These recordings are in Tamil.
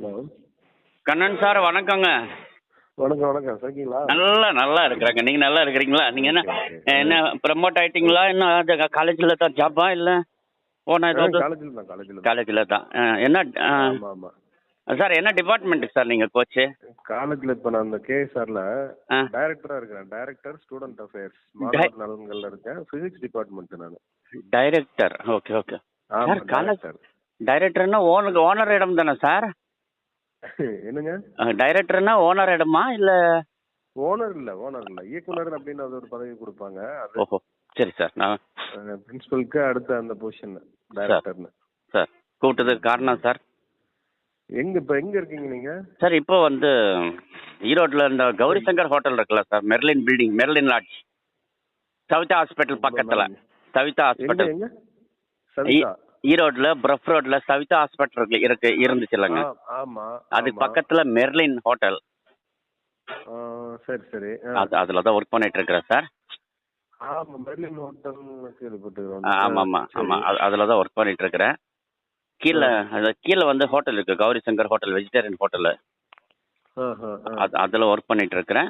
ஹலோ. கண்ணன் சார் வணக்கங்க. வணக்கம் வணக்கம். இருக்கீங்களா? நல்லா நல்லா இருக்கிறாங்க. நீங்க நல்லா இருக்கிறீங்களா? நீங்க என்ன என்ன ப்ரமோட் ஆயிட்டீங்களா? என்ன காலேஜ்ல தான் ஜாப்பா இல்ல போனா ஏதாவது? காலேஜில் தான் காலேஜில் காலேஜ்ல தான். என்ன ஆமாம் ஆமாம். சார் என்ன டிபார்ட்மெண்ட்டுக்கு சார் நீங்க கோச்சு? காலேஜில் இப்போ நான் அந்த கேஎஸ்ஆரில் டைரக்டராக இருக்கிறேன். டைரக்டர் ஸ்டூடெண்ட் அஃபேர்ஸ் மாணவர் நலன்களில் இருக்கேன். ஃபிசிக்ஸ் டிபார்ட்மெண்ட் நான். Director. Okay okay sir. College director. டைரக்டர்னா ஓனர் இடம் தானே சார்? என்னங்க? டைரக்டர்னா ஓனர் இடமா இல்ல? ஓனர் இல்லை இயக்குனர் அப்படின்னு அது ஒரு பதவி கொடுப்பாங்க. அது ஓஹோ சரி சார். நான் பிரின்சிபலுக்கு அடுத்த அந்த பொசிஷன் டைரக்டர்னு. சார் கூப்பிட்டதுக்கு காரணம் சார்? இப்போ எங்கே இருக்கீங்க நீங்கள்? சார் இப்போ ஈரோட்டில் இந்த கௌரி சங்கர் ஹோட்டல் இருக்குல்ல sir, Merlin building, Merlin lodge, Savitha hospital பக்கத்தில். சவிதா ஹாஸ்பிட்டல் ஈரோட்டில் பிரஃப் ரோட்ல சவிதா ஹாஸ்பிட்டல் இருந்துச்சு இல்லைங்க? ஆமாம். அது பக்கத்தில் மெர்லின் ஹோட்டல். சரி சரி. அதில் தான் ஒர்க் பண்ணிட்டு இருக்கிறேன் சார். ஆமாம், மெர்லின் ஹோட்டல் கேள்விப்பட்டிருக்கோம். ஆமாம் ஆமாம் அதில் தான் ஒர்க் பண்ணிட்டு இருக்கிறேன். கீழே ஹோட்டல் இருக்கு, Gowri Shankar hotel, vegetarian hotel. அதில் ஒர்க் பண்ணிட்டு இருக்கிறேன்.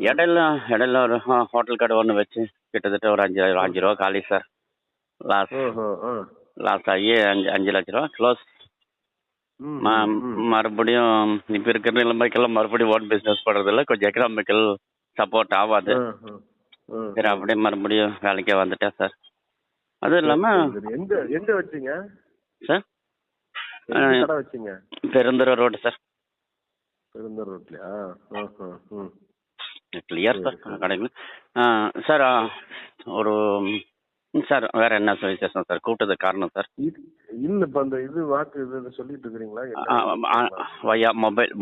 இடையில ஒரு ஹோட்டல் கடை ஒன்று வச்சு கிட்டத்தட்ட ஒரு 5 ரூபா காலி சார். லாஸ் ஆகி 5 லட்ச ரூபா க்ளோஸ். மறுபடியும் இப்போ இருக்கிற நிலைமைக்கெல்லாம் மறுபடியும் ஓன் பிஸ்னஸ் பண்ணுறதில்ல, கொஞ்சம் எக்கனாமிக்கல் சப்போர்ட் ஆகாது. சரி அப்படியே மறுபடியும் வேலைக்கே வந்துட்டேன் சார். அதுவும் இல்லாமல் எங்க வச்சீங்க சார்? கடை வச்சீங்க? Perundurai road sir. பெருந்துறை ரோட்லையா? கிளியர் சார் கடைகள். சார் ஒரு சார் வேற என்ன விசேஷம் சார்? கூப்பிட்டது காரணம் சார்? இல்ல இப்ப அந்த வாக்கு சொல்லிட்டு இருக்கிறீங்களா?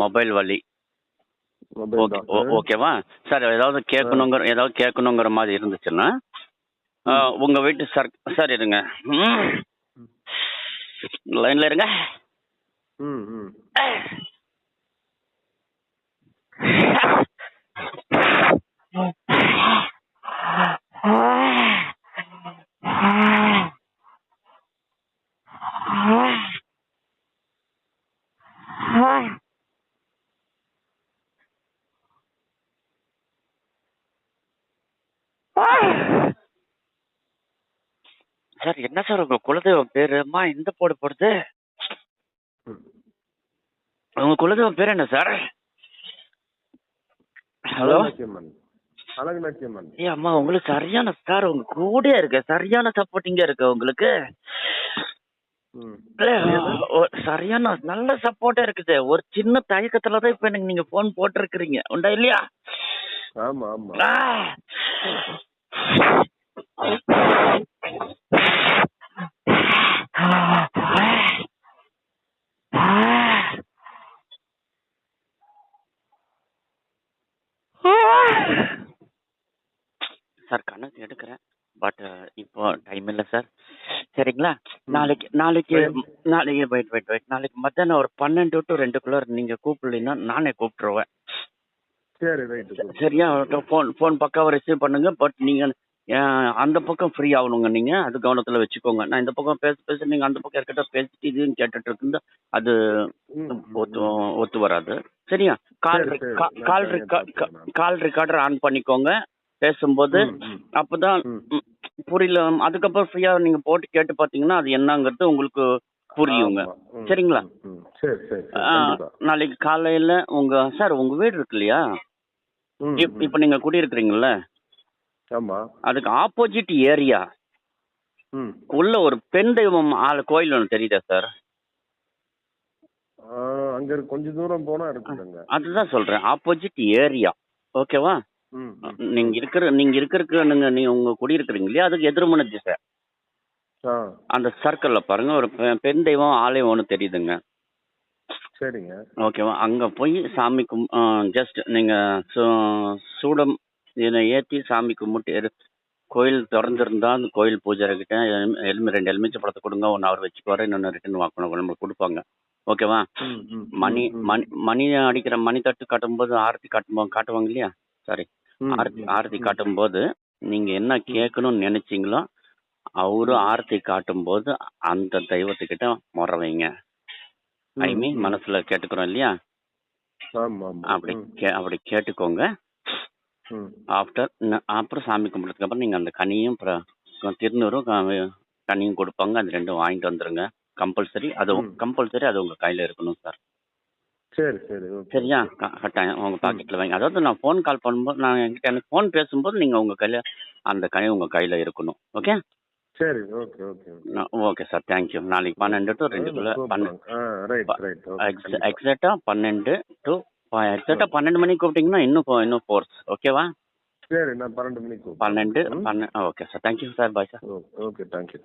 மொபைல் வழி. ஓகேவா சார்? ஏதாவது கேட்கணுங்கிற மாதிரி இருந்துச்சுன்னா உங்க வீட்டு சார் இருங்க, லைன்ல இருங்க. சார் என்ன சார் உங்க குலதெய்வம் பேருமா இந்த போடுது? உங்க குலதெய்வம் பேர் என்ன சார்? ஹலோ. அழகுநாச்சியம்மன். அம்மா உங்களுக்கு சரியான சார், உங்க கூட இருக்க சரியான சப்போர்ட்டிங்க இருக்கு உங்களுக்கு. சரியான நல்ல சப்போர்ட்டா இருக்குது. ஒரு சின்ன தயக்கத்துலதான் இப்ப எனக்கு நீங்க போன் போட்டிருக்கிறீங்க, உண்டா இல்லையா? ஆமா ஆமா. சார் கணக்கு எடுக்கிறேன், பட் இப்போ டைம் இல்லை சார். சரிங்களா? நாளைக்கு நாளைக்கு மத்தியானம் ஒரு 12 to 2 நீங்க கூப்பிடலீங்கன்னா நானே கூப்பிட்டுருவேன். சரியா? ஃபோன் பக்காவை ரிசீவ் பண்ணுங்க. பட் நீங்க அந்த பக்கம் ஃப்ரீ ஆகணுங்க. நீங்க அது கவனத்துல வச்சுக்கோங்க. நான் இந்த பக்கம் பேச நீங்க அந்த பக்கம் இருக்கிட்ட பேசிட்டு இதுன்னு கேட்டுட்டு இருக்கு, அது ஒத்து வராது. சரியா? கால் ரெக்கார்டர் ஆன் பண்ணிக்கோங்க பேசும்போது, அப்பதான் புரியல. அதுக்கப்புறம் ஃப்ரீயா நீங்க போட்டு கேட்டு பாத்தீங்கன்னா அது என்னங்கிறது உங்களுக்கு புரியுங்க. சரிங்களா? நாளைக்கு காலையில உங்க வீடு இருக்கு இல்லையா? இப்ப நீங்க குடியிருக்கிறீங்கல்ல, அதுக்கு ஆப்போசிட் ஏரியா உள்ள ஒரு பெண் தெய்வம் கோயில் ஒன்று தெரியுதா சார்? அங்க கொஞ்சம் தூரம் போனா இருக்குங்க. அதுதான் சொல்றேன், ஆப்போசிட் ஏரியா. ஓகேவா? நீங்க உங்க குடியிருக்கிறீங்க இல்லையா, அதுக்கு எதிர்மன திசை அந்த சர்க்கிள்ல பாருங்க, ஒரு பெண் தெய்வம் ஆலயம் ஒன்று தெரியுதுங்க. சரிங்க. ஓகேவா? அங்க போய் சாமி ஜஸ்ட் நீங்க சூடம் ஏற்றி சாமி கும்பிட்டு, கோயில் திறந்துருந்தா அந்த கோயில் பூஜாரி கிட்ட 2 எலுமிச்சை பழத்தை கொடுங்க, 1 அவர் வச்சுக்குவாரு, இன்னொன்று ரிட்டன் வாக்கணும் நம்ம கொடுப்பாங்க. ஓகேவா? மணி அடிக்கிற மணி தட்டு காட்டும்போது ஆரத்தி காட்டுவாங்க இல்லையா? சாரி, ஆரத்தி காட்டும் போது நீங்க என்ன கேட்கணும்னு நினைச்சீங்களோ அவரு ஆரத்தி காட்டும் போது அந்த தெய்வத்துக்கிட்ட முறை வைங்க. ஐ மீன் மனசுல கேட்டுக்கிறோம் இல்லையா, ஆமா ஆமா. அப்படி அப்படி கேட்டுக்கோங்க. அப்புறம் சாமி கும்பிட்டதுக்கு அப்புறம் நீங்க அந்த கனியும் திருநூறும் கனியும் கொடுப்பாங்க, அது ரெண்டும் வாங்கிட்டு வந்துருங்க. கம்பல்சரி அது உங்க கையில இருக்கணும் சார். சரி சரி. சரியா? கட்டாயம் உங்க பாக்கெட்ல வாங்கி, அதாவது நான் ஃபோன் கால் பண்ணும்போது எனக்கு ஃபோன் பேசும்போது நீங்க உங்க கையில அந்த கனி உங்க கையில இருக்கணும். ஓகே சரி. Okay okay. Okay sir, thank you. நாளைக்கு 12 to 2 எக்ஸாக்டா 12 to எக்ஸாக்டா 12 மணிக்கு கூப்பிட்டீங்கன்னா இன்னும் ஃபோர்ஸ். ஓகேவா? சரி, நான் 12 மணிக்கு 12 okay sir, thank you sir, bye sir. Okay, thank you.